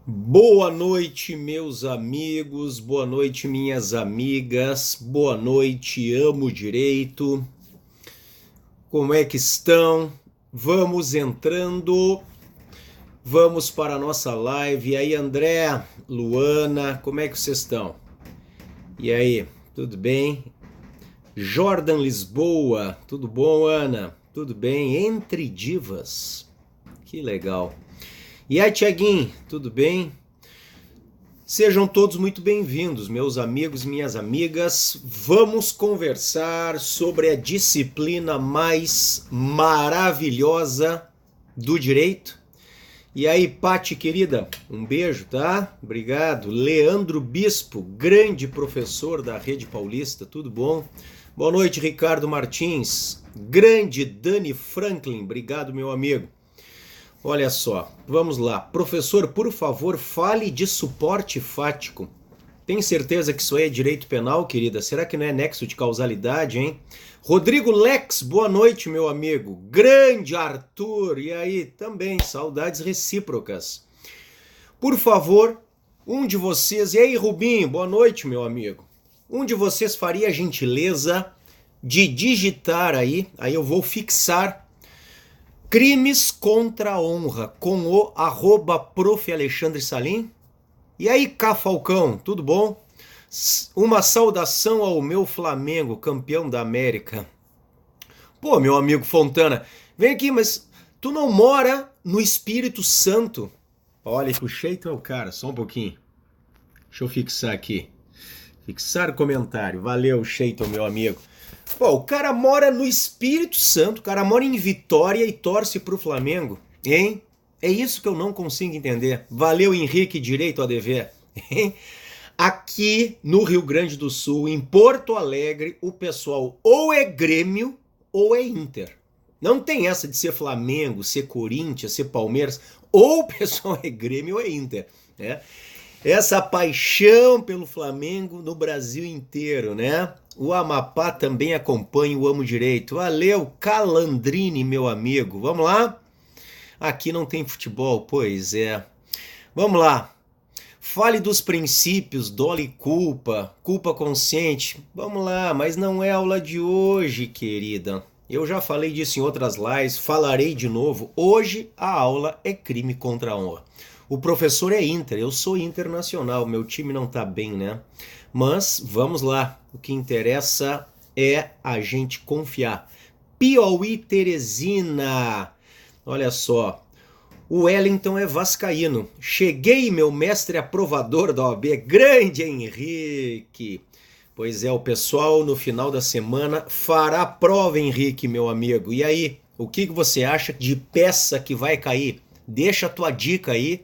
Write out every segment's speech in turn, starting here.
Boa noite, meus amigos, boa noite, minhas amigas, boa noite, amo direito. Como é que estão? Vamos entrando, vamos para a nossa live. E aí, André, Luana, como é que vocês estão? E aí, tudo bem? Jordan Lisboa, tudo bom, Ana? Tudo bem? Entre Divas, que legal. E aí, Tiaguinho, tudo bem? Sejam todos muito bem-vindos, meus amigos e minhas amigas. Vamos conversar sobre a disciplina mais maravilhosa do direito. E aí, Pati, querida, um beijo, tá? Obrigado. Leandro Bispo, grande professor da Rede Paulista, tudo bom? Boa noite, Ricardo Martins. Grande Dani Franklin, obrigado, meu amigo. Olha só, vamos lá. Professor, por favor, fale de suporte fático. Tem certeza que isso aí é direito penal, querida? Será que não é nexo de causalidade, hein? Rodrigo Lex, boa noite, meu amigo. Grande Arthur, e aí? Também, saudades recíprocas. Por favor, um de vocês... E aí, Rubinho, boa noite, meu amigo. Um de vocês faria a gentileza de digitar aí eu vou fixar... Crimes contra a honra, com o @prof. Alexandre Salim. E aí, K. Falcão, tudo bom? Uma saudação ao meu Flamengo, campeão da América. Pô, meu amigo Fontana, vem aqui, mas tu não mora no Espírito Santo? Olha que o Sheito é o cara, só um pouquinho. Deixa eu fixar aqui. Fixar comentário. Valeu, Sheito, meu amigo. Pô, o cara mora no Espírito Santo, o cara mora em Vitória e torce pro Flamengo, hein? É isso que eu não consigo entender. Valeu, Henrique, direito a dever. Hein? Aqui no Rio Grande do Sul, em Porto Alegre, o pessoal ou é Grêmio ou é Inter. Não tem essa de ser Flamengo, ser Corinthians, ser Palmeiras. Ou o pessoal é Grêmio ou é Inter, né? Essa paixão pelo Flamengo no Brasil inteiro, né? O Amapá também acompanha o Amo Direito. Valeu, Calandrini, meu amigo. Vamos lá? Aqui não tem futebol, pois é. Vamos lá. Fale dos princípios, dolo e culpa, culpa consciente. Vamos lá, mas não é aula de hoje, querida. Eu já falei disso em outras lives, falarei de novo. Hoje a aula é crime contra a honra. O professor é Inter, eu sou internacional, meu time não tá bem, né? Mas vamos lá, o que interessa é a gente confiar. Piauí Teresina, olha só, o Wellington é vascaíno. Cheguei, meu mestre aprovador da OAB, grande Henrique. Pois é, o pessoal no final da semana fará a prova, Henrique, meu amigo. E aí, o que você acha de peça que vai cair? Deixa a tua dica aí.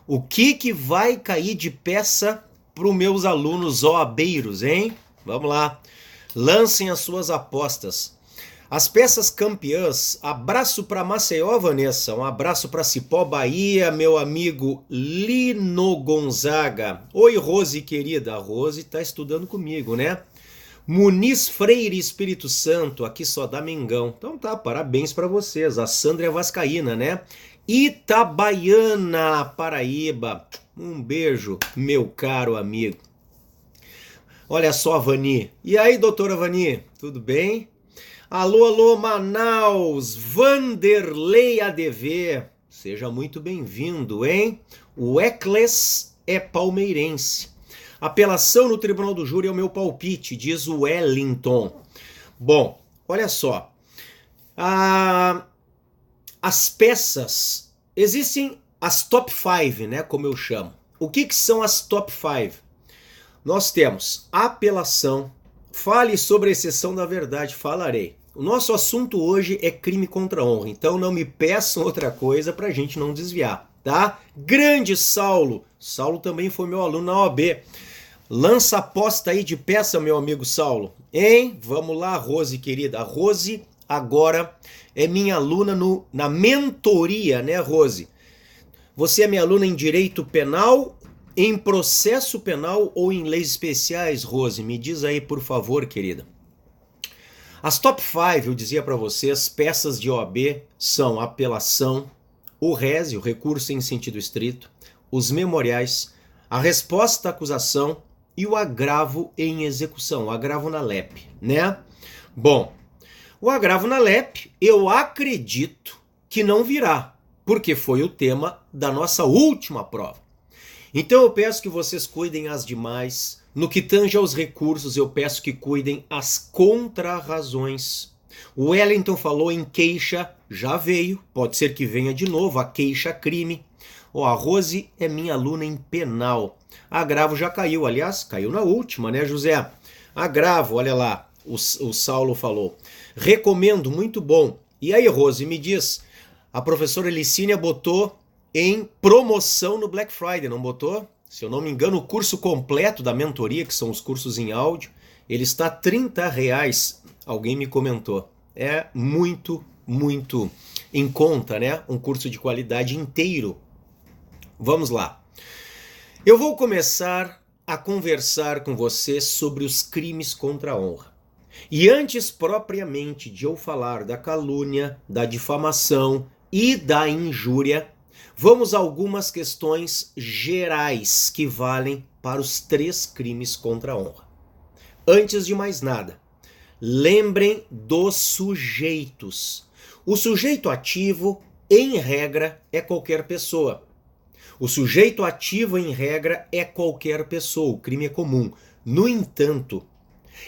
O que vai cair de peça para os meus alunos OABeiros, hein? Vamos lá. Lancem as suas apostas. As peças campeãs, abraço para Maceió, Vanessa, um abraço para Cipó, Bahia, meu amigo Lino Gonzaga. Oi, Rose, querida. A Rose está estudando comigo, né? Muniz Freire, Espírito Santo, aqui só dá Mengão. Então tá, parabéns para vocês. A Sandra é vascaína, né? Itabaiana, Paraíba. Um beijo, meu caro amigo. Olha só, Vani. E aí, doutora Vani, tudo bem? Alô, alô, Manaus, Vanderlei ADV. Seja muito bem-vindo, hein? O Ecles é palmeirense. Apelação no Tribunal do Júri é o meu palpite, diz o Wellington. Bom, olha só. As peças, existem as top 5, né, como eu chamo. O que são as top 5? Nós temos apelação, fale sobre a exceção da verdade, falarei. O nosso assunto hoje é crime contra a honra, então não me peçam outra coisa pra gente não desviar, tá? Grande Saulo, Saulo também foi meu aluno na OAB. Lança a aposta aí de peça, meu amigo Saulo, hein? Vamos lá, Rose, querida. A Rose agora é minha aluna na mentoria, né, Rose? Você é minha aluna em direito penal, em processo penal ou em leis especiais, Rose? Me diz aí, por favor, querida. As top 5, eu dizia para vocês, peças de OAB são apelação, o RES, o recurso em sentido estrito, os memoriais, a resposta à acusação e o agravo em execução, o agravo na LEP, né? Bom, o agravo na LEP eu acredito que não virá, porque foi o tema da nossa última prova. Então eu peço que vocês cuidem as demais. No que tange aos recursos, eu peço que cuidem as contrarrazões. O Wellington falou em queixa, já veio, pode ser que venha de novo, a queixa-crime. A Rose é minha aluna em penal. Agravo já caiu, aliás, caiu na última, né, José? Agravo, olha lá, o Saulo falou. Recomendo, muito bom. E aí, Rose, me diz, a professora Licínia botou em promoção no Black Friday, não botou? Se eu não me engano, o curso completo da mentoria, que são os cursos em áudio, ele está R$30. Alguém me comentou. É muito, muito em conta, né? Um curso de qualidade inteiro. Vamos lá. Eu vou começar a conversar com você sobre os crimes contra a honra. E antes propriamente de eu falar da calúnia, da difamação e da injúria, vamos a algumas questões gerais que valem para os 3 crimes contra a honra. Antes de mais nada, lembrem dos sujeitos. O sujeito ativo, em regra, é qualquer pessoa. O sujeito ativo, em regra, é qualquer pessoa. O crime é comum. No entanto,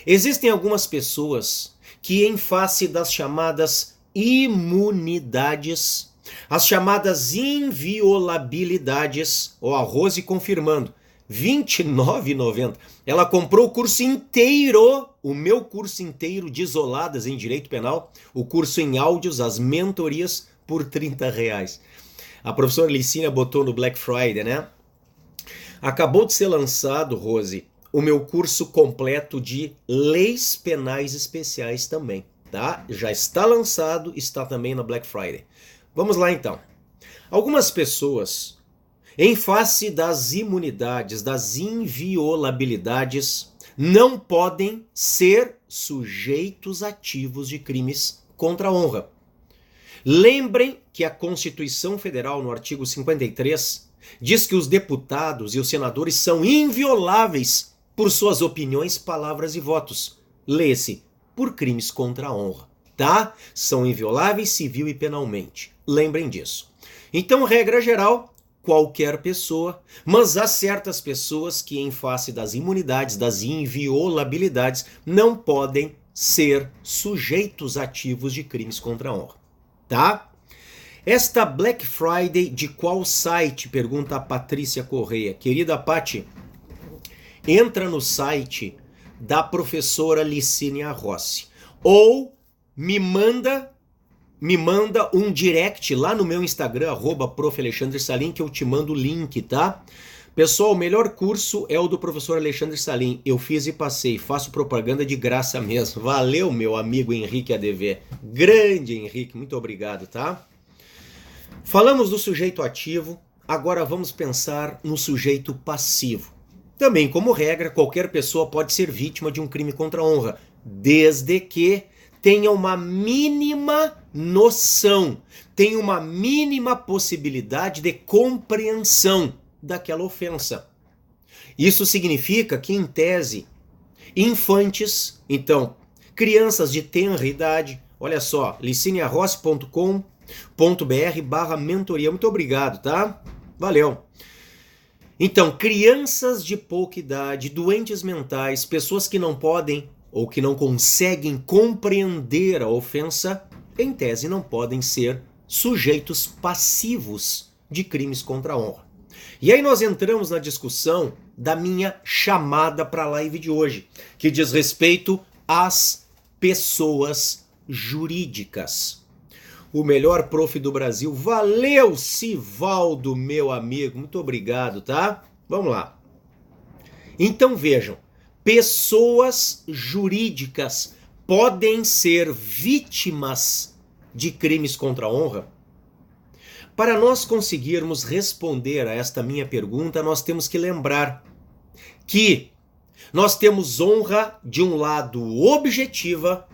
existem algumas pessoas que, em face das chamadas imunidades, as chamadas inviolabilidades, a Rose confirmando, R$29,90. Ela comprou o curso inteiro, o meu curso inteiro de isoladas em direito penal, o curso em áudios, as mentorias, por R$30. A professora Licínia botou no Black Friday, né? Acabou de ser lançado, Rose, o meu curso completo de leis penais especiais também, tá? Já está lançado, está também na Black Friday. Vamos lá então. Algumas pessoas, em face das imunidades, das inviolabilidades, não podem ser sujeitos ativos de crimes contra a honra. Lembrem que a Constituição Federal, no artigo 53, diz que os deputados e os senadores são invioláveis por suas opiniões, palavras e votos. Lê-se, por crimes contra a honra, tá? São invioláveis civil e penalmente. Lembrem disso. Então, regra geral, qualquer pessoa, mas há certas pessoas que, em face das imunidades, das inviolabilidades, não podem ser sujeitos ativos de crimes contra a honra, tá? Esta Black Friday de qual site? Pergunta a Patrícia Correia. Querida Pati, entra no site da professora Licínia Rossi ou me manda um direct lá no meu Instagram, @prof.alexandre_salim, que eu te mando o link, tá? Pessoal, o melhor curso é o do professor Alexandre Salim. Eu fiz e passei, faço propaganda de graça mesmo. Valeu, meu amigo Henrique ADV. Grande Henrique, muito obrigado, tá? Falamos do sujeito ativo, agora vamos pensar no sujeito passivo. Também, como regra, qualquer pessoa pode ser vítima de um crime contra a honra, desde que tenha uma mínima noção, tenha uma mínima possibilidade de compreensão daquela ofensa. Isso significa que, em tese, infantes, então, crianças de tenra idade, olha só, liciniarrossi.com.br/mentoria. Muito obrigado, tá? Valeu. Então, crianças de pouca idade, doentes mentais, pessoas que não podem ou que não conseguem compreender a ofensa, em tese não podem ser sujeitos passivos de crimes contra a honra. E aí nós entramos na discussão da minha chamada para a live de hoje, que diz respeito às pessoas jurídicas. O melhor prof do Brasil. Valeu, Sivaldo, meu amigo. Muito obrigado, tá? Vamos lá. Então vejam, pessoas jurídicas podem ser vítimas de crimes contra a honra? Para nós conseguirmos responder a esta minha pergunta, nós temos que lembrar que nós temos honra de um lado objetiva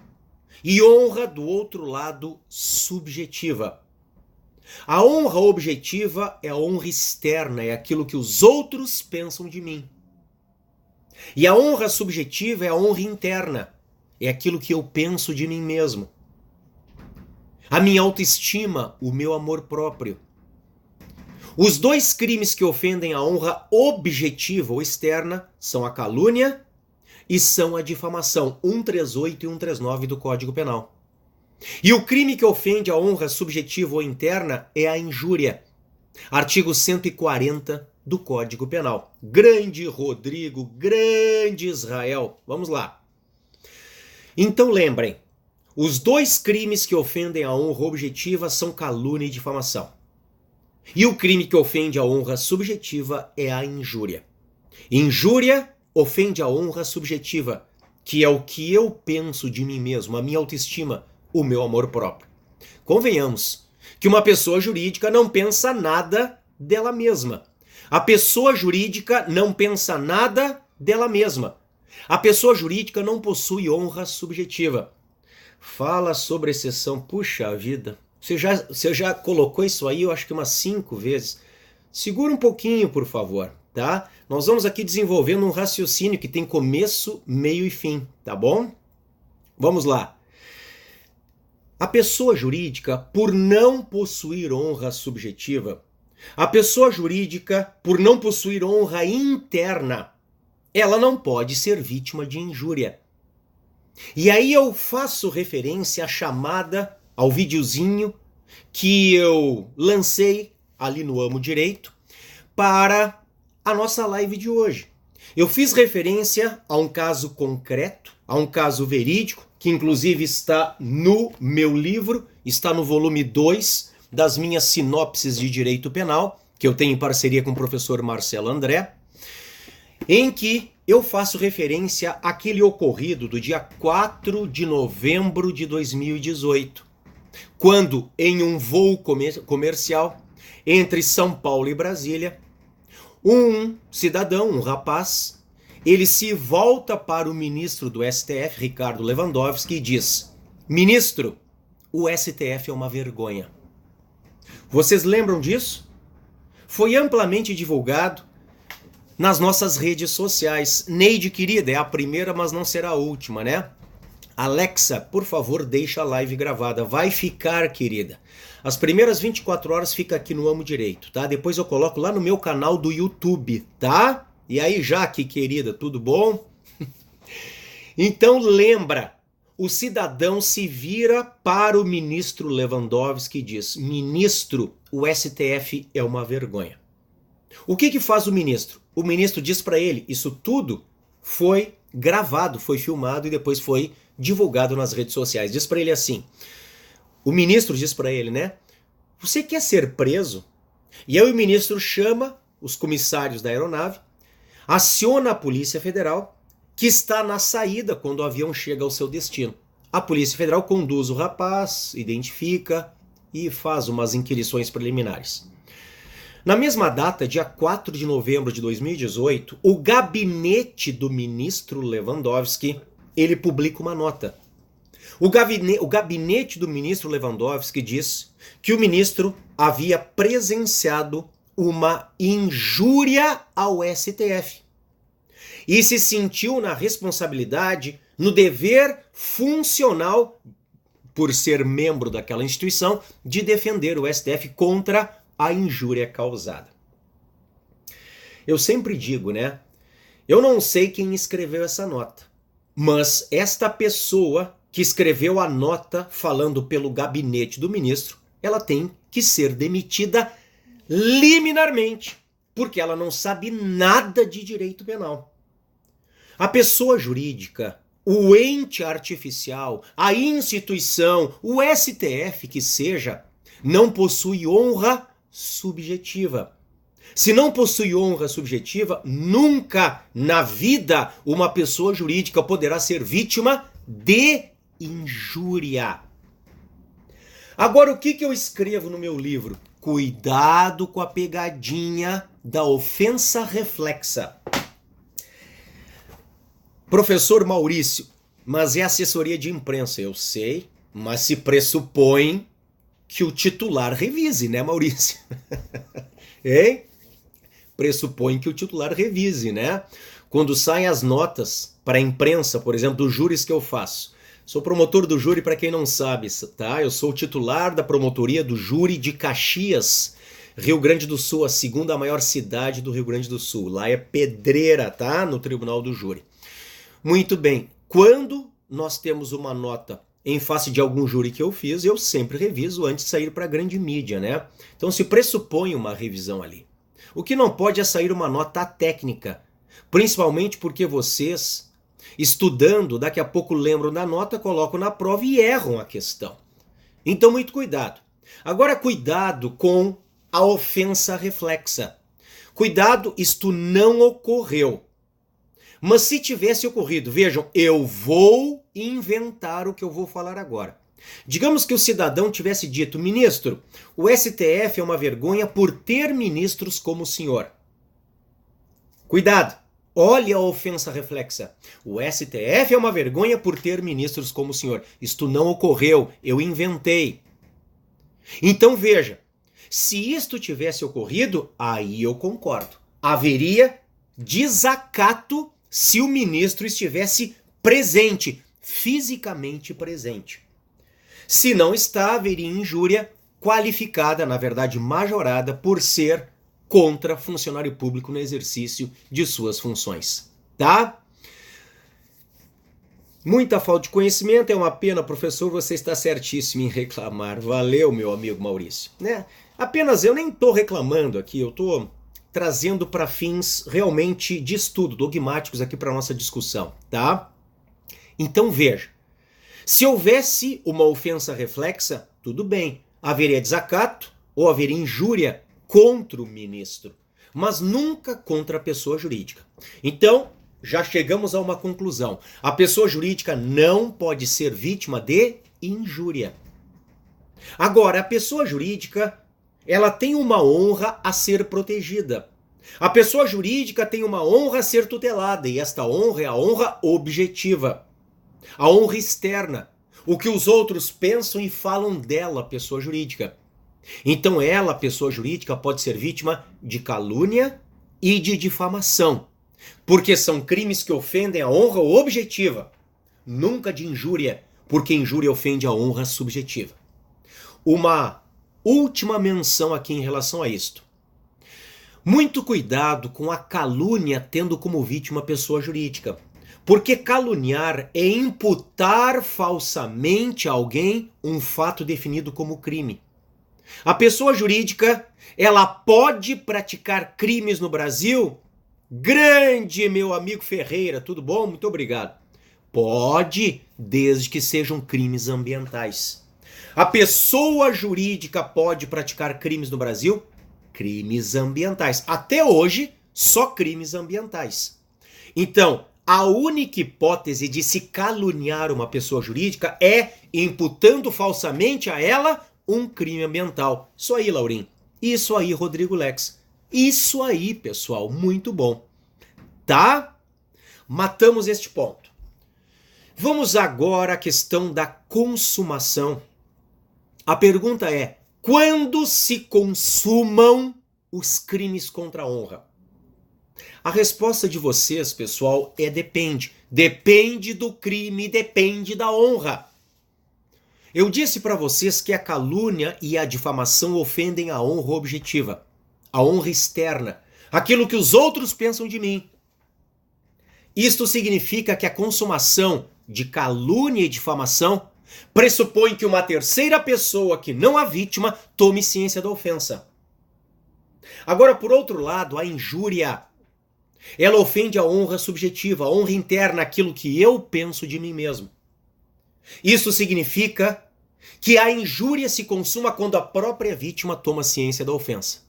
e honra do outro lado subjetiva. A honra objetiva é a honra externa, é aquilo que os outros pensam de mim. E a honra subjetiva é a honra interna, é aquilo que eu penso de mim mesmo. A minha autoestima, o meu amor próprio. Os dois crimes que ofendem a honra objetiva ou externa são a calúnia e são a difamação, 138 e 139 do Código Penal. E o crime que ofende a honra subjetiva ou interna é a injúria, artigo 140 do Código Penal. Grande Rodrigo, grande Israel. Vamos lá. Então lembrem, os dois crimes que ofendem a honra objetiva são calúnia e difamação. E o crime que ofende a honra subjetiva é a injúria. Injúria ofende a honra subjetiva, que é o que eu penso de mim mesmo, a minha autoestima, o meu amor próprio. Convenhamos que uma pessoa jurídica não pensa nada dela mesma. A pessoa jurídica não pensa nada dela mesma. A pessoa jurídica não possui honra subjetiva. Fala sobre exceção. Puxa vida. Você já colocou isso aí, eu acho que umas 5 vezes. Segura um pouquinho, por favor, tá? Nós vamos aqui desenvolvendo um raciocínio que tem começo, meio e fim, tá bom? Vamos lá. A pessoa jurídica, por não possuir honra subjetiva, a pessoa jurídica, por não possuir honra interna, ela não pode ser vítima de injúria. E aí eu faço referência à chamada, ao videozinho que eu lancei ali no Amo Direito para a nossa live de hoje. Eu fiz referência a um caso concreto, a um caso verídico, que inclusive está no meu livro, está no volume 2 das minhas sinopses de direito penal, que eu tenho em parceria com o professor Marcelo André, em que eu faço referência àquele ocorrido do dia 4 de novembro de 2018, quando em um voo comercial entre São Paulo e Brasília, um cidadão, um rapaz, ele se volta para o ministro do STF, Ricardo Lewandowski, e diz: ministro, o STF é uma vergonha. Vocês lembram disso? Foi amplamente divulgado nas nossas redes sociais. Neide, querida, é a primeira, mas não será a última, né? Alexa, por favor, deixa a live gravada. Vai ficar, querida. As primeiras 24 horas fica aqui no Amo Direito, tá? Depois eu coloco lá no meu canal do YouTube, tá? E aí, Jaque, querida, tudo bom? Então lembra, o cidadão se vira para o ministro Lewandowski e diz: ministro, o STF é uma vergonha. O que faz o ministro? O ministro diz para ele: isso tudo foi gravado, foi filmado e depois foi divulgado nas redes sociais. Diz para ele assim, o ministro diz para ele, né? Você quer ser preso? E aí o ministro chama os comissários da aeronave, aciona a Polícia Federal, que está na saída quando o avião chega ao seu destino. A Polícia Federal conduz o rapaz, identifica e faz umas inquirições preliminares. Na mesma data, dia 4 de novembro de 2018, o gabinete do ministro Lewandowski, ele publica uma nota. O gabinete do ministro Lewandowski diz que o ministro havia presenciado uma injúria ao STF e se sentiu na responsabilidade, no dever funcional, por ser membro daquela instituição, de defender o STF contra a injúria causada. Eu sempre digo, né? Eu não sei quem escreveu essa nota, mas esta pessoa que escreveu a nota falando pelo gabinete do ministro, ela tem que ser demitida liminarmente, porque ela não sabe nada de direito penal. A pessoa jurídica, o ente artificial, a instituição, o STF que seja, não possui honra subjetiva. Se não possui honra subjetiva, nunca na vida uma pessoa jurídica poderá ser vítima de injúria. Agora, o que eu escrevo no meu livro? Cuidado com a pegadinha da ofensa reflexa. Professor Maurício, mas é assessoria de imprensa, eu sei, mas se pressupõe que o titular revise, né, Maurício? Hein? Pressupõe que o titular revise, né? Quando saem as notas para a imprensa, por exemplo, dos júris que eu faço. Sou promotor do júri, para quem não sabe, tá? Eu sou o titular da promotoria do júri de Caxias, Rio Grande do Sul, a segunda maior cidade do Rio Grande do Sul. Lá é pedreira, tá? No tribunal do júri. Muito bem. Quando nós temos uma nota em face de algum júri que eu fiz, eu sempre reviso antes de sair para a grande mídia, né? Então se pressupõe uma revisão ali. O que não pode é sair uma nota técnica, principalmente porque vocês, estudando, daqui a pouco lembram da nota, colocam na prova e erram a questão. Então muito cuidado. Agora cuidado com a ofensa reflexa. Cuidado, isto não ocorreu. Mas se tivesse ocorrido, vejam, eu vou inventar o que eu vou falar agora. Digamos que o cidadão tivesse dito, ministro, o STF é uma vergonha por ter ministros como o senhor. Cuidado, olhe a ofensa reflexa. O STF é uma vergonha por ter ministros como o senhor. Isto não ocorreu, eu inventei. Então veja, se isto tivesse ocorrido, aí eu concordo. Haveria desacato se o ministro estivesse presente, fisicamente presente. Se não está, haveria injúria qualificada, na verdade majorada, por ser contra funcionário público no exercício de suas funções. Tá? Muita falta de conhecimento, é uma pena, professor, você está certíssimo em reclamar. Valeu, meu amigo Maurício. Né? Apenas eu nem estou reclamando aqui, eu estou trazendo para fins realmente de estudo, dogmáticos aqui para nossa discussão, tá? Então veja, se houvesse uma ofensa reflexa, tudo bem, haveria desacato ou haveria injúria contra o ministro, mas nunca contra a pessoa jurídica. Então, já chegamos a uma conclusão. A pessoa jurídica não pode ser vítima de injúria. Agora, a pessoa jurídica, ela tem uma honra a ser protegida. A pessoa jurídica tem uma honra a ser tutelada, e esta honra é a honra objetiva. A honra externa. O que os outros pensam e falam dela, pessoa jurídica. Então ela, pessoa jurídica, pode ser vítima de calúnia e de difamação. Porque são crimes que ofendem a honra objetiva. Nunca de injúria, porque injúria ofende a honra subjetiva. Uma última menção aqui em relação a isto. Muito cuidado com a calúnia tendo como vítima a pessoa jurídica. Porque caluniar é imputar falsamente a alguém um fato definido como crime. A pessoa jurídica, ela pode praticar crimes no Brasil? Grande, meu amigo Ferreira, tudo bom? Muito obrigado. Pode, desde que sejam crimes ambientais. A pessoa jurídica pode praticar crimes no Brasil? Crimes ambientais. Até hoje, só crimes ambientais. Então, a única hipótese de se caluniar uma pessoa jurídica é imputando falsamente a ela um crime ambiental. Isso aí, Laurim. Isso aí, Rodrigo Lex. Isso aí, pessoal. Muito bom. Tá? Matamos este ponto. Vamos agora à questão da consumação. A pergunta é, quando se consumam os crimes contra a honra? A resposta de vocês, pessoal, é depende. Depende do crime, depende da honra. Eu disse para vocês que a calúnia e a difamação ofendem a honra objetiva, a honra externa, aquilo que os outros pensam de mim. Isto significa que a consumação de calúnia e difamação pressupõe que uma terceira pessoa, que não a vítima, tome ciência da ofensa. Agora, por outro lado, a injúria, ela ofende a honra subjetiva, a honra interna, aquilo que eu penso de mim mesmo. Isso significa que a injúria se consuma quando a própria vítima toma ciência da ofensa.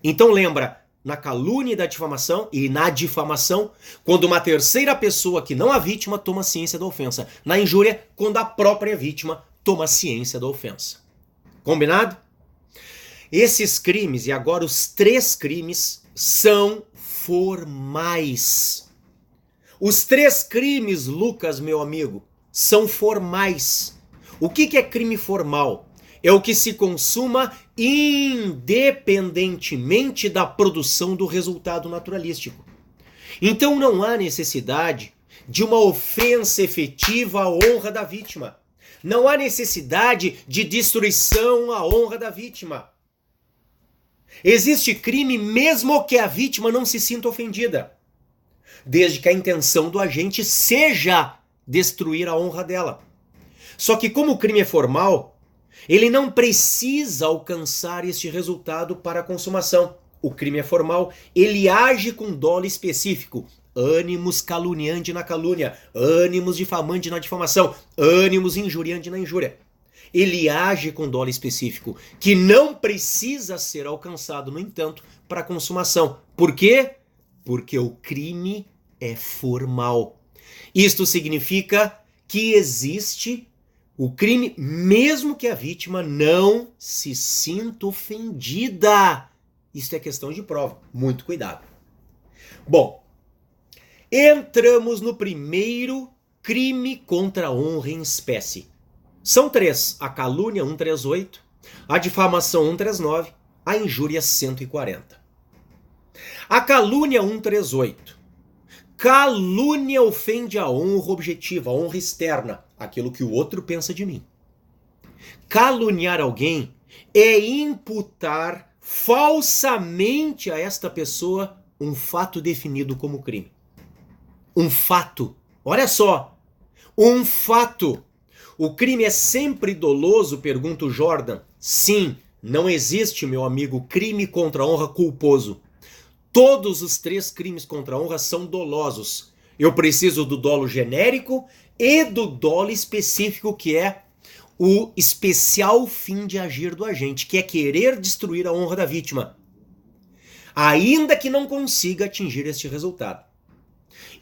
Então lembra, na calúnia e da difamação e na difamação, quando uma terceira pessoa que não a vítima toma ciência da ofensa. Na injúria, quando a própria vítima toma ciência da ofensa. Combinado? Esses crimes, e agora os 3 crimes, são formais. Os 3 crimes, Lucas, meu amigo, são formais. O que é crime formal? é o que se consuma independentemente da produção do resultado naturalístico. Então não há necessidade de uma ofensa efetiva à honra da vítima. Não há necessidade de destruição à honra da vítima. Existe crime mesmo que a vítima não se sinta ofendida, desde que a intenção do agente seja destruir a honra dela. Só que como o crime é formal, ele não precisa alcançar este resultado para a consumação. O crime é formal, ele age com dolo específico. Ânimos caluniante na calúnia, ânimos difamante na difamação, ânimos injuriante na injúria. Ele age com dolo específico, que não precisa ser alcançado, no entanto, para a consumação. Por quê? Porque o crime é formal. Isto significa que existe o crime mesmo que a vítima não se sinta ofendida. Isto é questão de prova. Muito cuidado. Bom, entramos no primeiro crime contra a honra em espécie. São 3. A calúnia, 138. A difamação, 139. A injúria, 140. A calúnia, 138. Calúnia ofende a honra objetiva, a honra externa, aquilo que o outro pensa de mim. Caluniar alguém é imputar falsamente a esta pessoa um fato definido como crime. Um fato. Olha só. Um fato. O crime é sempre doloso? Pergunta o Jordan. Sim, não existe, meu amigo, crime contra a honra culposo. Todos os 3 crimes contra a honra são dolosos. Eu preciso do dolo genérico e do dolo específico, que é o especial fim de agir do agente, que é querer destruir a honra da vítima, ainda que não consiga atingir este resultado.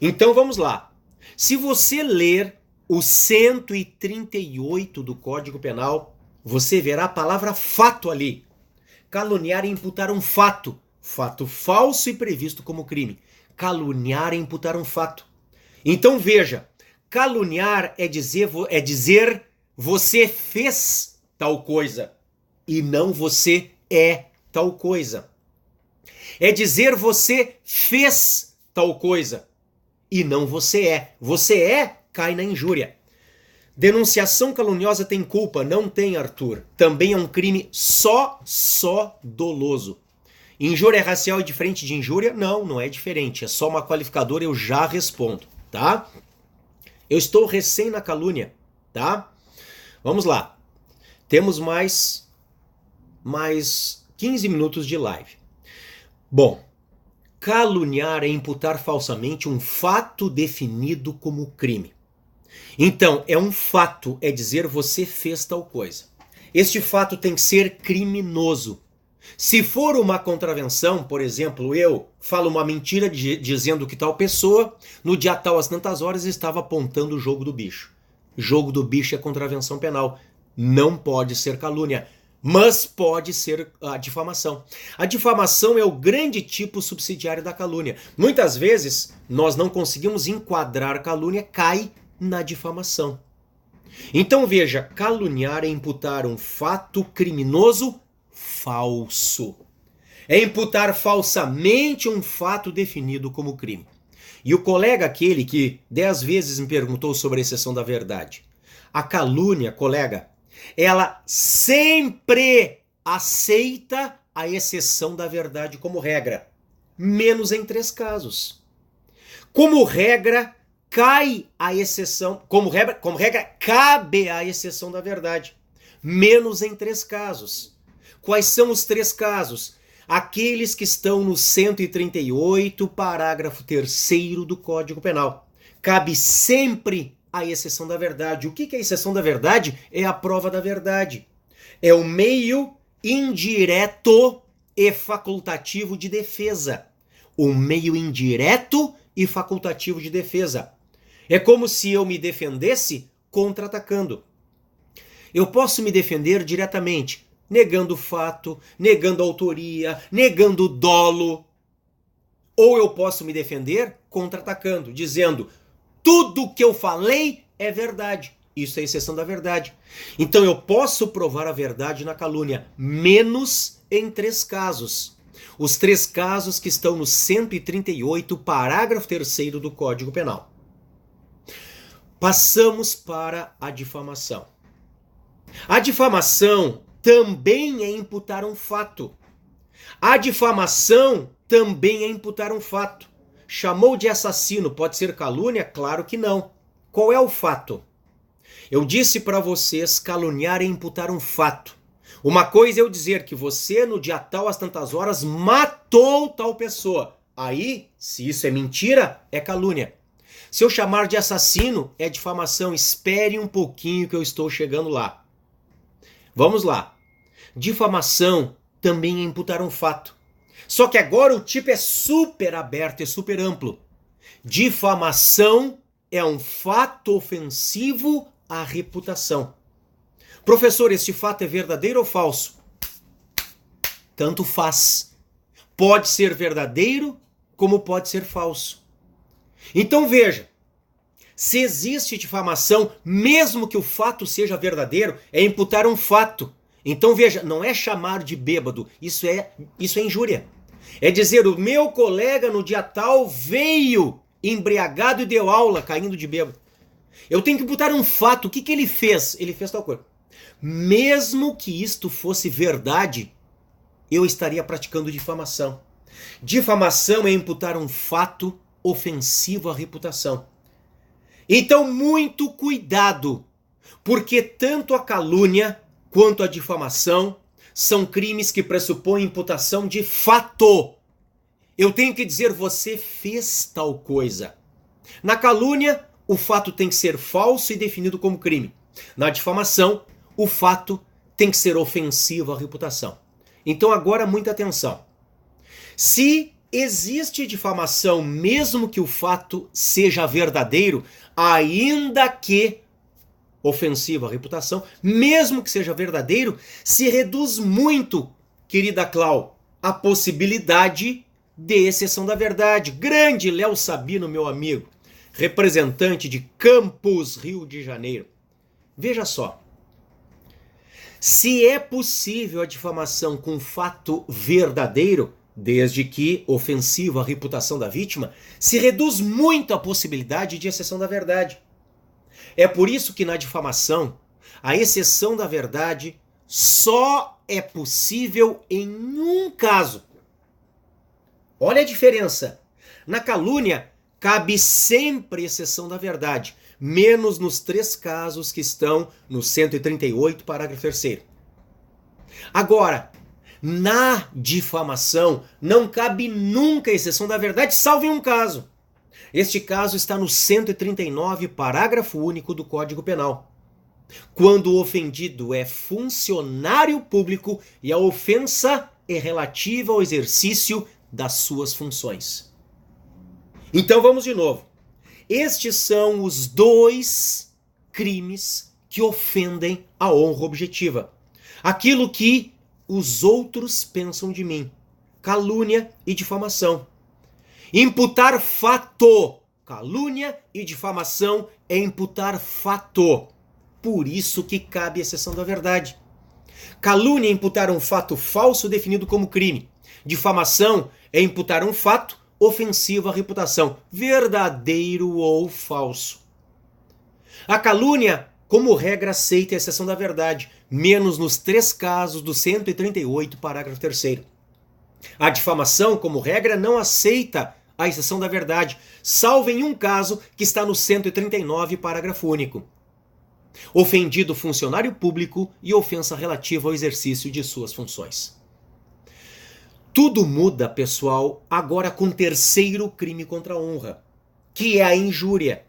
Então vamos lá. Se você ler o 138 do Código Penal, você verá a palavra fato ali. Caluniar é imputar um fato. Fato falso e previsto como crime. Caluniar é imputar um fato. Então veja, caluniar é dizer você fez tal coisa e não você é tal coisa. É dizer você fez tal coisa e não você é. Você é, cai na injúria. Denunciação caluniosa tem culpa? Não tem, Arthur. Também é um crime só doloso. Injúria racial é diferente de injúria? Não, não é diferente. É só uma qualificadora, eu já respondo, tá? Eu estou recém na calúnia, tá? Vamos lá. Temos mais 15 minutos de live. Bom, caluniar é imputar falsamente um fato definido como crime. Então, é um fato, é dizer você fez tal coisa. Este fato tem que ser criminoso. Se for uma contravenção, por exemplo, eu falo uma mentira dizendo que tal pessoa, no dia tal às tantas horas, estava apontando o jogo do bicho. Jogo do bicho é contravenção penal. Não pode ser calúnia, mas pode ser a difamação. A difamação é o grande tipo subsidiário da calúnia. Muitas vezes, nós não conseguimos enquadrar calúnia, cai na difamação. Então veja, caluniar é imputar um fato criminoso falso. É imputar falsamente um fato definido como crime. E o colega aquele que 10 vezes me perguntou sobre a exceção da verdade. A calúnia, colega, ela sempre aceita a exceção da verdade como regra. Menos em 3 casos. Como regra, cai a exceção, como regra, cabe a exceção da verdade. Menos em 3 casos. Quais são os 3 casos? Aqueles que estão no 138, parágrafo 3º do Código Penal. Cabe sempre a exceção da verdade. O que é a exceção da verdade? É a prova da verdade. É o meio indireto e facultativo de defesa. O meio indireto e facultativo de defesa. É como se eu me defendesse contra-atacando. Eu posso me defender diretamente, negando o fato, negando a autoria, negando o dolo. Ou eu posso me defender contra-atacando, dizendo tudo que eu falei é verdade. Isso é exceção da verdade. Então eu posso provar a verdade na calúnia, menos em 3 casos. Os 3 casos que estão no 138, parágrafo 3º do Código Penal. Passamos para a difamação. A difamação também é imputar um fato. A difamação também é imputar um fato. Chamou de assassino, pode ser calúnia? Claro que não. Qual é o fato? Eu disse para vocês, caluniar é imputar um fato. Uma coisa é eu dizer que você, no dia tal, às tantas horas, matou tal pessoa. Aí, se isso é mentira, é calúnia. Se eu chamar de assassino, é difamação. Espere um pouquinho que eu estou chegando lá. Vamos lá. Difamação também é imputar um fato. Só que agora o tipo é super aberto, é super amplo. Difamação é um fato ofensivo à reputação. Professor, este fato é verdadeiro ou falso? Tanto faz. Pode ser verdadeiro, como pode ser falso. Então veja, se existe difamação, mesmo que o fato seja verdadeiro, é imputar um fato. Então veja, não é chamar de bêbado, isso é injúria. É dizer, o meu colega no dia tal veio embriagado e deu aula caindo de bêbado. Eu tenho que imputar um fato, o que ele fez? Ele fez tal coisa. Mesmo que isto fosse verdade, eu estaria praticando difamação. Difamação é imputar um fato ofensivo à reputação. Então, muito cuidado, porque tanto a calúnia quanto a difamação são crimes que pressupõem imputação de fato. Eu tenho que dizer, você fez tal coisa. Na calúnia, o fato tem que ser falso e definido como crime. Na difamação, o fato tem que ser ofensivo à reputação. Então, agora, muita atenção. Se existe difamação, mesmo que o fato seja verdadeiro, ainda que ofensivo à reputação, mesmo que seja verdadeiro, se reduz muito, querida Clau, a possibilidade de exceção da verdade. Grande Léo Sabino, meu amigo, representante de Campos, Rio de Janeiro. Veja só. Se é possível a difamação com fato verdadeiro, desde que ofensivo à reputação da vítima, se reduz muito a possibilidade de exceção da verdade. É por isso que na difamação, a exceção da verdade só é possível em um caso. Olha a diferença. Na calúnia, cabe sempre exceção da verdade, menos nos 3 casos que estão no 138, parágrafo 3º. Agora, na difamação, não cabe nunca exceção da verdade, salvo em um caso. Este caso está no 139, parágrafo único do Código Penal. Quando o ofendido é funcionário público e a ofensa é relativa ao exercício das suas funções. Então vamos de novo. Estes são os 2 crimes que ofendem a honra objetiva. Aquilo que os outros pensam de mim. Calúnia e difamação. Imputar fato. Calúnia e difamação é imputar fato. Por isso que cabe exceção da verdade. Calúnia é imputar um fato falso definido como crime. Difamação é imputar um fato ofensivo à reputação, verdadeiro ou falso. A calúnia, como regra, aceita a exceção da verdade, menos nos 3 casos do 138, parágrafo 3º. A difamação, como regra, não aceita a exceção da verdade, salvo em um caso que está no 139, parágrafo único. Ofendido funcionário público e ofensa relativa ao exercício de suas funções. Tudo muda, pessoal, agora com o 3º crime contra a honra, que é a injúria.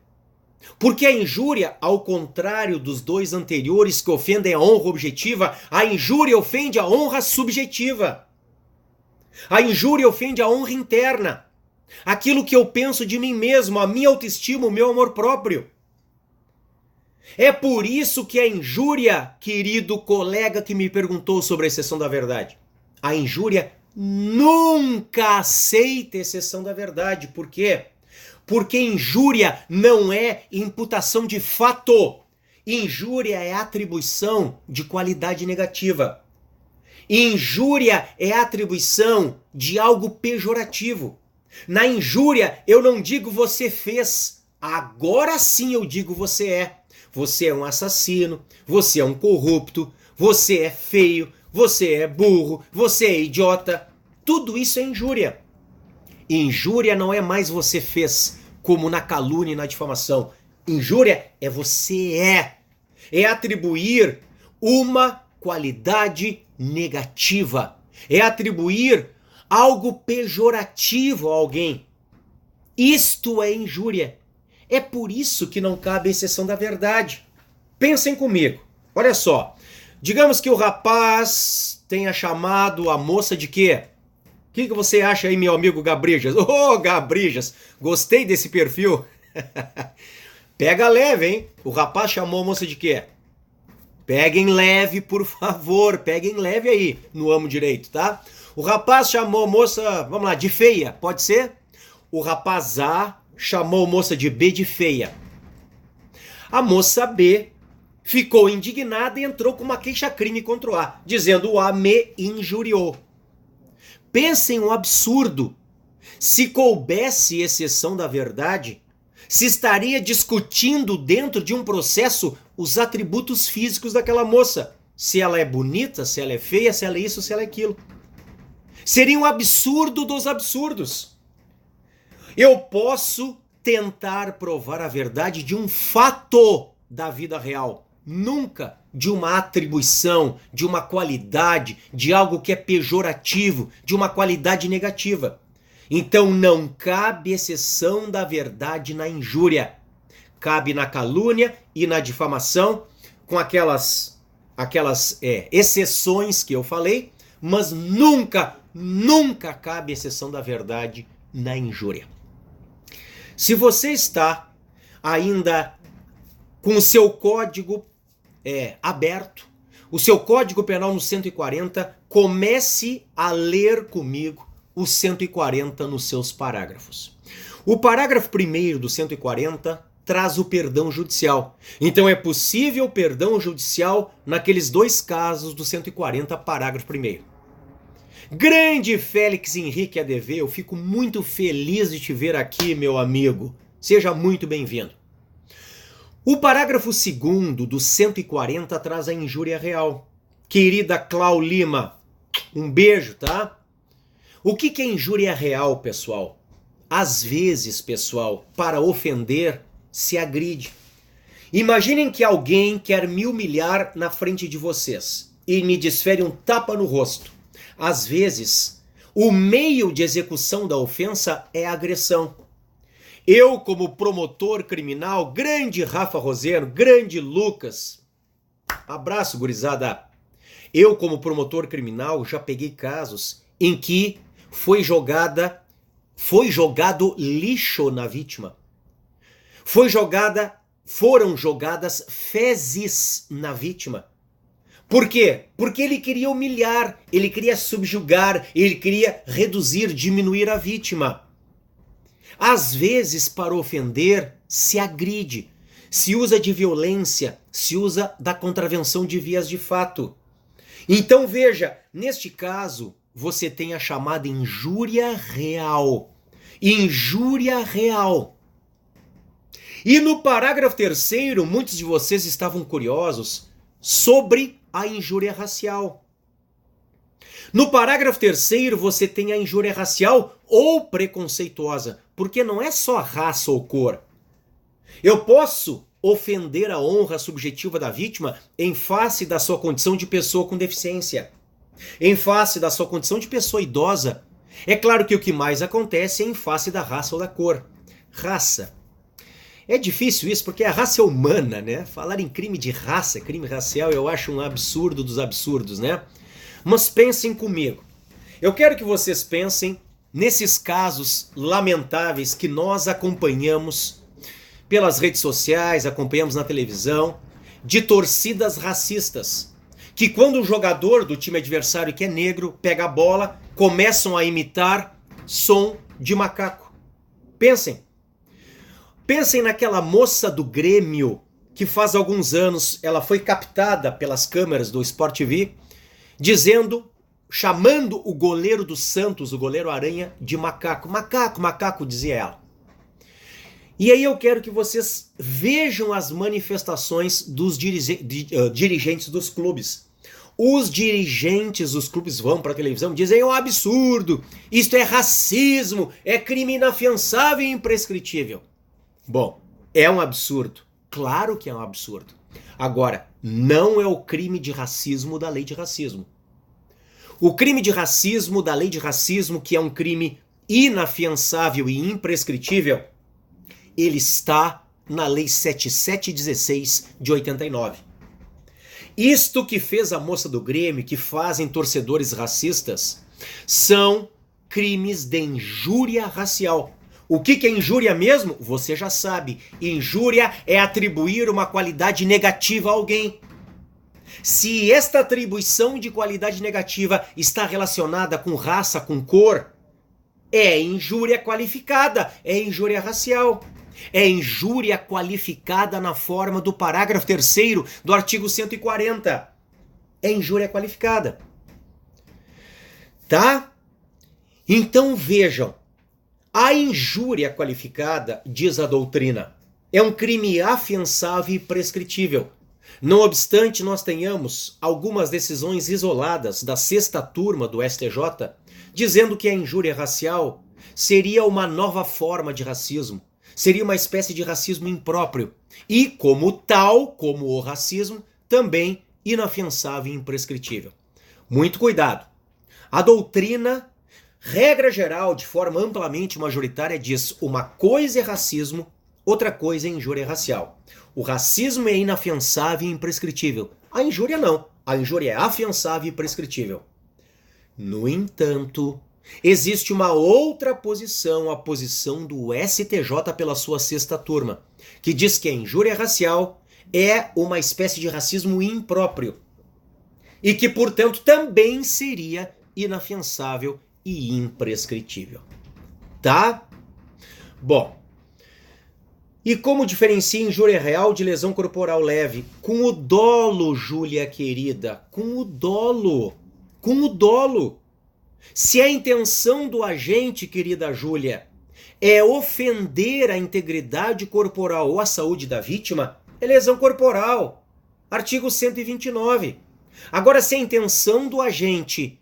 Porque a injúria, ao contrário dos 2 anteriores que ofendem a honra objetiva, a injúria ofende a honra subjetiva. A injúria ofende a honra interna. Aquilo que eu penso de mim mesmo, a minha autoestima, o meu amor próprio. É por isso que a injúria, querido colega que me perguntou sobre a exceção da verdade, a injúria nunca aceita exceção da verdade. Por quê? Porque injúria não é imputação de fato. Injúria é atribuição de qualidade negativa. Injúria é atribuição de algo pejorativo. Na injúria, eu não digo você fez, agora sim eu digo você é. Você é um assassino, você é um corrupto, você é feio, você é burro, você é idiota. Tudo isso é injúria. Injúria não é mais você fez, como na calúnia e na difamação. Injúria é você é. É atribuir uma qualidade negativa. É atribuir algo pejorativo a alguém. Isto é injúria. É por isso que não cabe a exceção da verdade. Pensem comigo. Olha só. Digamos que o rapaz tenha chamado a moça de quê? O que você acha aí, meu amigo Gabrijas? Ô, Gabrijas, gostei desse perfil. Pega leve, hein? O rapaz chamou a moça de quê? Peguem leve, por favor. Peguem leve aí no Amo Direito, tá? O rapaz chamou a moça, vamos lá, de feia, pode ser? O rapaz A chamou a moça de B de feia. A moça B ficou indignada e entrou com uma queixa-crime contra o A, dizendo o A me injuriou. Pensem um absurdo. Se coubesse exceção da verdade, se estaria discutindo dentro de um processo os atributos físicos daquela moça. Se ela é bonita, se ela é feia, se ela é isso, se ela é aquilo. Seria um absurdo dos absurdos. Eu posso tentar provar a verdade de um fato da vida real, nunca de uma atribuição, de uma qualidade, de algo que é pejorativo, de uma qualidade negativa. Então não cabe exceção da verdade na injúria. Cabe na calúnia e na difamação, com aquelas exceções que eu falei, mas nunca cabe exceção da verdade na injúria. Se você está ainda com o seu código aberto, o seu código penal no 140, comece a ler comigo o 140 nos seus parágrafos. O parágrafo 1º do 140 traz o perdão judicial. Então é possível perdão judicial naqueles dois casos do 140, parágrafo 1º. Grande Félix Henrique ADV, eu fico muito feliz de te ver aqui, meu amigo. Seja muito bem-vindo. O parágrafo 2º do 140 traz a injúria real. Querida Clau Lima, um beijo, tá? O que é injúria real, pessoal? Às vezes, pessoal, para ofender, se agride. Imaginem que alguém quer me humilhar na frente de vocês e me desfere um tapa no rosto. Às vezes, o meio de execução da ofensa é a agressão. Eu, como promotor criminal, grande Rafa Roseno, grande Lucas, abraço, gurizada. Eu, como promotor criminal, já peguei casos em que foi jogado lixo na vítima. Foram jogadas fezes na vítima. Por quê? Porque ele queria humilhar, ele queria subjugar, ele queria reduzir, diminuir a vítima. Às vezes, para ofender, se agride, se usa de violência, se usa da contravenção de vias de fato. Então veja, neste caso, você tem a chamada injúria real. Injúria real. E no parágrafo 3º, muitos de vocês estavam curiosos sobre a injúria racial. No parágrafo 3º, você tem a injúria racial ou preconceituosa, porque não é só raça ou cor. Eu posso ofender a honra subjetiva da vítima em face da sua condição de pessoa com deficiência, em face da sua condição de pessoa idosa. É claro que o que mais acontece é em face da raça ou da cor. Raça. É difícil isso porque a raça é humana, né? Falar em crime de raça, crime racial, eu acho um absurdo dos absurdos, né? Mas pensem comigo. Eu quero que vocês pensem nesses casos lamentáveis que nós acompanhamos pelas redes sociais, acompanhamos na televisão, de torcidas racistas, que quando o jogador do time adversário que é negro pega a bola, começam a imitar som de macaco. Pensem naquela moça do Grêmio que faz alguns anos ela foi captada pelas câmeras do Sport TV, dizendo, chamando o goleiro do Santos, o goleiro Aranha, de macaco. Macaco, macaco, dizia ela. E aí eu quero que vocês vejam as manifestações dos dirigentes dos clubes. Os dirigentes dos clubes vão para a televisão e dizem: é um absurdo, isto é racismo, é crime inafiançável e imprescritível. Bom, é um absurdo. Claro que é um absurdo. Agora, não é o crime de racismo da lei de racismo. O crime de racismo da lei de racismo, que é um crime inafiançável e imprescritível, ele está na Lei 7716 de 89. Isto que fez a moça do Grêmio, que fazem torcedores racistas, são crimes de injúria racial. O que é injúria mesmo? Você já sabe. Injúria é atribuir uma qualidade negativa a alguém. Se esta atribuição de qualidade negativa está relacionada com raça, com cor, é injúria qualificada, é injúria racial. É injúria qualificada na forma do parágrafo 3º do artigo 140. É injúria qualificada. Tá? Então vejam, a injúria qualificada, diz a doutrina, é um crime afiançável e prescritível. Não obstante nós tenhamos algumas decisões isoladas da 6ª turma do STJ, dizendo que a injúria racial seria uma nova forma de racismo. Seria uma espécie de racismo impróprio. E, como tal, como o racismo, também inafiançável e imprescritível. Muito cuidado. A doutrina, regra geral, de forma amplamente majoritária, diz: uma coisa é racismo, outra coisa é injúria racial. O racismo é inafiançável e imprescritível. A injúria não. A injúria é afiançável e prescritível. No entanto, existe uma outra posição, a posição do STJ pela sua 6ª turma, que diz que a injúria racial é uma espécie de racismo impróprio e que, portanto, também seria inafiançável e imprescritível. Tá? Bom, e como diferencia injúria real de lesão corporal leve? Com o dolo, Júlia querida, com o dolo. Com o dolo. Se a intenção do agente, querida Júlia, é ofender a integridade corporal ou a saúde da vítima, é lesão corporal. Artigo 129. Agora, se a intenção do agente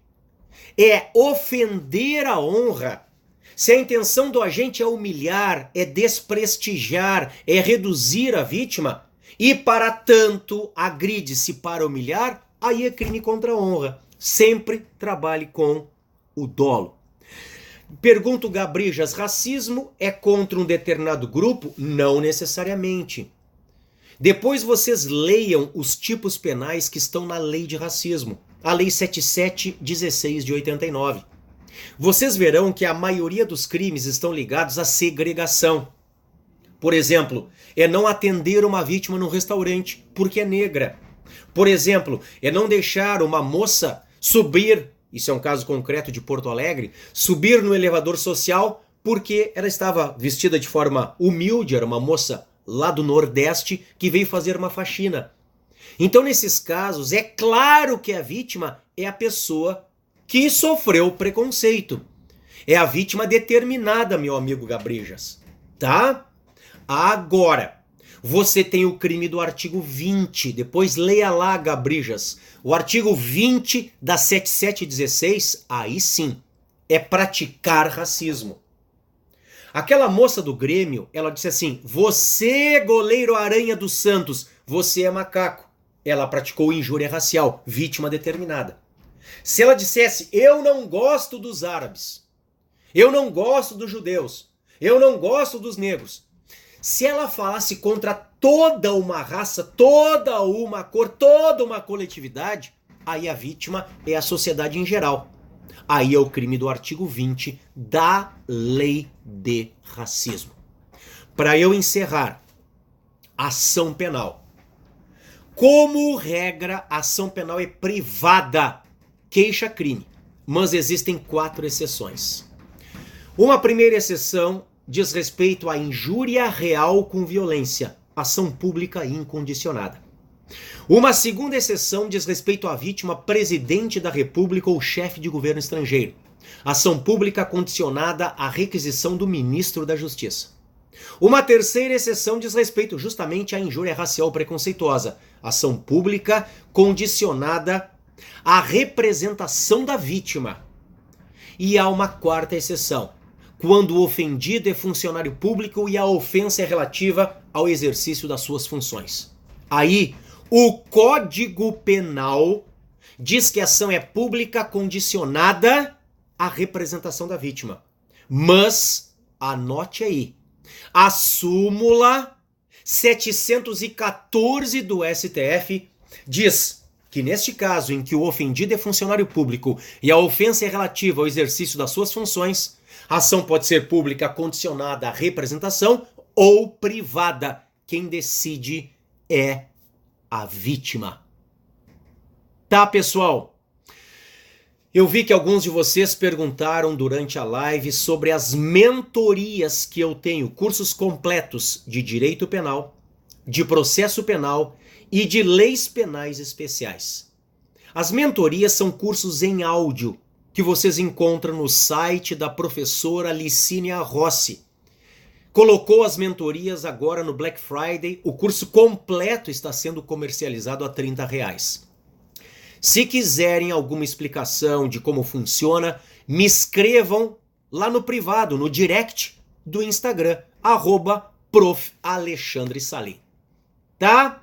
é ofender a honra, se a intenção do agente é humilhar, é desprestigiar, é reduzir a vítima, e para tanto agride-se para humilhar, aí é crime contra a honra. Sempre trabalhe com o dolo. Pergunto, Gabrijas, racismo é contra um determinado grupo? Não necessariamente. Depois vocês leiam os tipos penais que estão na lei de racismo, a lei 7716 de 89. Vocês verão que a maioria dos crimes estão ligados à segregação. Por exemplo, é não atender uma vítima num restaurante porque é negra. Por exemplo, é não deixar uma moça subir, isso é um caso concreto de Porto Alegre, subir no elevador social porque ela estava vestida de forma humilde, era uma moça lá do Nordeste que veio fazer uma faxina. Então, nesses casos, é claro que a vítima é a pessoa que sofreu preconceito. É a vítima determinada, meu amigo Gabrijas. Tá? Agora, você tem o crime do artigo 20. Depois leia lá, Gabrijas. O artigo 20 da 7716, aí sim, é praticar racismo. Aquela moça do Grêmio, ela disse assim: você, goleiro Aranha dos Santos, você é macaco. Ela praticou injúria racial, vítima determinada. Se ela dissesse: eu não gosto dos árabes, eu não gosto dos judeus, eu não gosto dos negros. Se ela falasse contra toda uma raça, toda uma cor, toda uma coletividade, aí a vítima é a sociedade em geral. Aí é o crime do artigo 20 da lei de racismo. Para eu encerrar, ação penal. Como regra, a ação penal é privada, queixa-crime, mas existem 4 exceções. Uma primeira exceção diz respeito à injúria real com violência. ação pública incondicionada. Uma segunda exceção diz respeito à vítima, presidente da República ou chefe de governo estrangeiro. Ação pública condicionada à requisição do ministro da Justiça. Uma terceira exceção diz respeito justamente à injúria racial preconceituosa. Ação pública condicionada à representação da vítima. E há uma quarta exceção, quando o ofendido é funcionário público e a ofensa é relativa ao exercício das suas funções. Aí, o Código Penal diz que a ação é pública condicionada à representação da vítima. Mas, anote aí, a súmula 714 do STF diz que neste caso em que o ofendido é funcionário público e a ofensa é relativa ao exercício das suas funções, a ação pode ser pública condicionada à representação ou privada. Quem decide é a vítima. Tá, pessoal? Eu vi que alguns de vocês perguntaram durante a live sobre as mentorias que eu tenho, cursos completos de direito penal, de processo penal e de leis penais especiais. As mentorias são cursos em áudio que vocês encontram no site da professora Licínia Rossi. Colocou as mentorias agora no Black Friday, o curso completo está sendo comercializado a R$30. Se quiserem alguma explicação de como funciona, me escrevam lá no privado, no direct do Instagram, @profalexandresalim. Tá?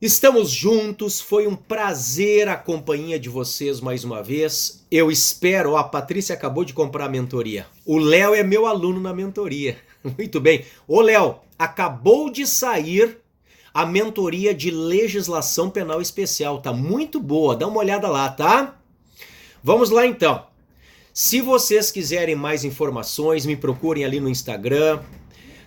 Estamos juntos, foi um prazer a companhia de vocês mais uma vez. Eu espero, a Patrícia acabou de comprar a mentoria. O Léo é meu aluno na mentoria. Muito bem. Ô Léo, acabou de sair a mentoria de legislação penal especial. Tá muito boa, dá uma olhada lá, tá? Vamos lá então. Se vocês quiserem mais informações, me procurem ali no Instagram.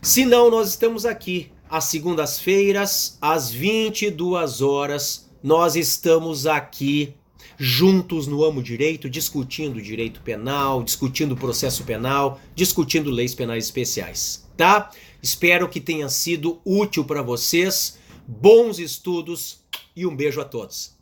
Se não, nós estamos aqui. Às segundas-feiras, às 22 horas, nós estamos aqui juntos no Amo Direito, discutindo direito penal, discutindo processo penal, discutindo leis penais especiais, tá? Espero que tenha sido útil para vocês, bons estudos e um beijo a todos.